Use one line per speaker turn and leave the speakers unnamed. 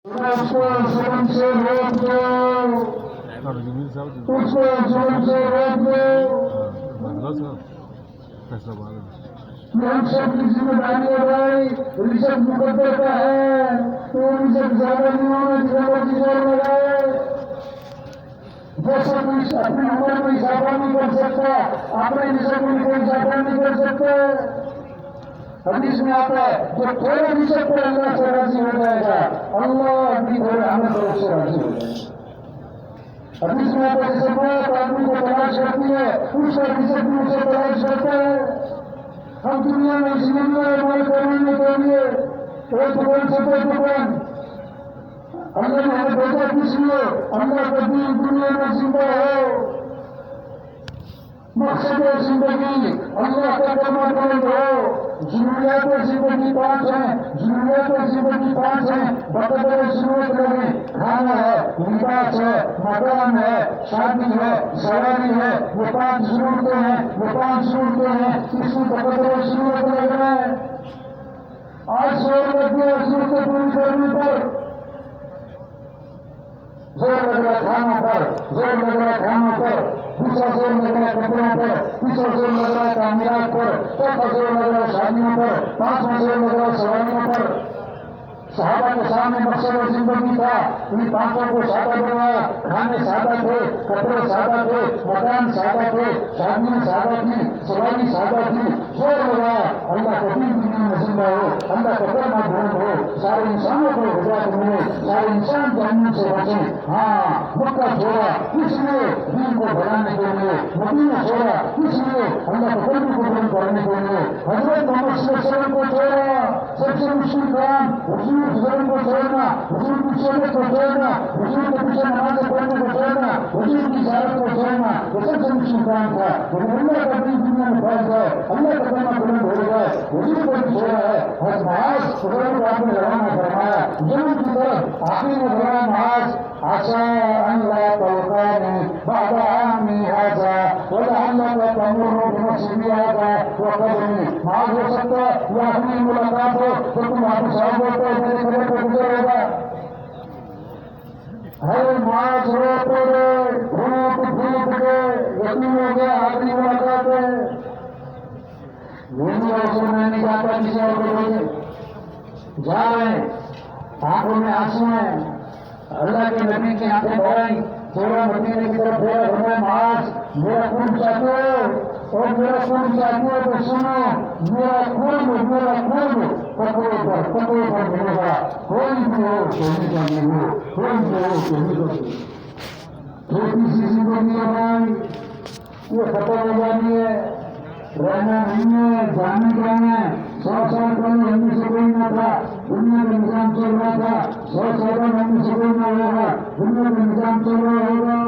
उसको जुल्म से रोक दो, उसको जुल्म से रोक दो। हम सब की जिम्मेदारी है भाई, रिजल्ट मुकद्दर का है, तो रिजल्ट ज्यादा नहीं होना, जबरदस्ती जोर लगाए। जैसे कोई अपनी उम्र में इजाफा नहीं कर सकता, अपने रिजल्ट में कोई इजाफा नहीं कर सकता। हदीस में आता है जो थोड़े रिजल्ट पर अल्लाह से राजी हो जाएगा, अल्लाह अपनी थोड़े हमें तरफ से राजी हो जाएगा। हदीस में आता है जैसे बात आदमी को तलाश करती है, उसका रिजल्ट भी उसे तलाश करता है। हम दुनिया में जिंदगी में माल करने के लिए एक दुकान से कोई दुकान, अल्लाह ने हमें भेजा किस लिए? अल्लाह का दीन दुनिया में जिंदा हो। मकसद जिंदगी अल्लाह का कलमा बुलंद हो। जरूरियात जिंदगी 5 हैं, जरूरियात जिंदगी 5 हैं। बकदर जरूरत लगे, खाना है, लिबास है, मकान है, शादी है, सवारी है, वो 5 जरूरतें हैं, वो 5 जरूरतें हैं। इसमें बकदर जरूरत लग रहा है। आज जोर लग गया जरूरतें पूरी करने पर, जोर लग रहा खाना पर, जोर लग रहा खाना पर, दूसरा जोर लग रहा कपड़ों पर, तीसरा जोर लग रहा कामयाब पर, चौथा जोर लग रहा शादियों पर, पांचवा जोर लग रहा सवारियों पर। सहाबा के सामने मकसद और जिंदगी था, इन 5 को सादा बनवाया। खाने सादा थे, कपड़े सादा थे, मकान सादा थे, शादियां सादा थी, सवारी सादा थी। जोर लगाया अल्लाह का दीन दुनिया में जिंदा हो, अल्लाह का कलमा बुलंद हो, सारे इंसानों को हिदायत मिले, सारे इंसान जहन्नम से बचें। हाँ, मक्का छोड़ा इसलिए दीन को बढ़ाने के लिए, मदीना छोड़ा इसलिए अल्लाह के कलमे को बुलंद करने के लिए, हजरत मोहम्मद सल्लल्लाहु अलैहि वसल्लम को छोड़ा। सबसे मुश्किल काम हुजूर गुजरन को छोड़ना, हुजूर की सोहबत को छोड़ना, हुजूर के पीछे नमाज पढ़ने को छोड़ना, हुजूर की इजाजत को छोड़ना, ये सबसे मुश्किल काम था। लेकिन अल्लाह का दीन दुनिया में फैल जाए, अल्लाह का कलमा बुलंद हो जाए, हुजूर को भी छोड़ा है। हज महाज हुजूर को आपने रवाना फरमाया जन्नत की तरफ। आखिर में फरमाया महाज आशा अल्लाह तौकानी बाबा आमी हाजा वलअल्लाह तमुरु बिनसीबी हाजा वकदमी। महाज हो सकता है या अपनी मुलाकात हो तो तुम वापस आओगे तो मेरे कदम पर गुजर होगा। हर महाज रो पड़े फूट फूट के यकीन हो गया आखिरी मुलाकात है। घूमने अवसर में नहीं जाता किसी और को बोले जा रहे, आंखों में आंसू है, अल्लाह के नबी की आंखें भराई, थोड़ा मदीने की तरफ फेरा भरना। महाज मेरा खून चाहते हो और मेरा खून चाहते हो तो सुनो, मेरा खून पकड़े पर मिलेगा। कोई भी हो कहने का नहीं हो, कोई भी हो कहने का नहीं। छोटी सी जिंदगी है भाई, ये खत्म हो जानी है, रहना नहीं है, जाने का है। 100 साल पहले हमें से कोई न था, दुनिया का निजाम चल रहा था। 100 साल बाद हमें से कोई न होगा, दुनिया का निजाम चल रहा होगा।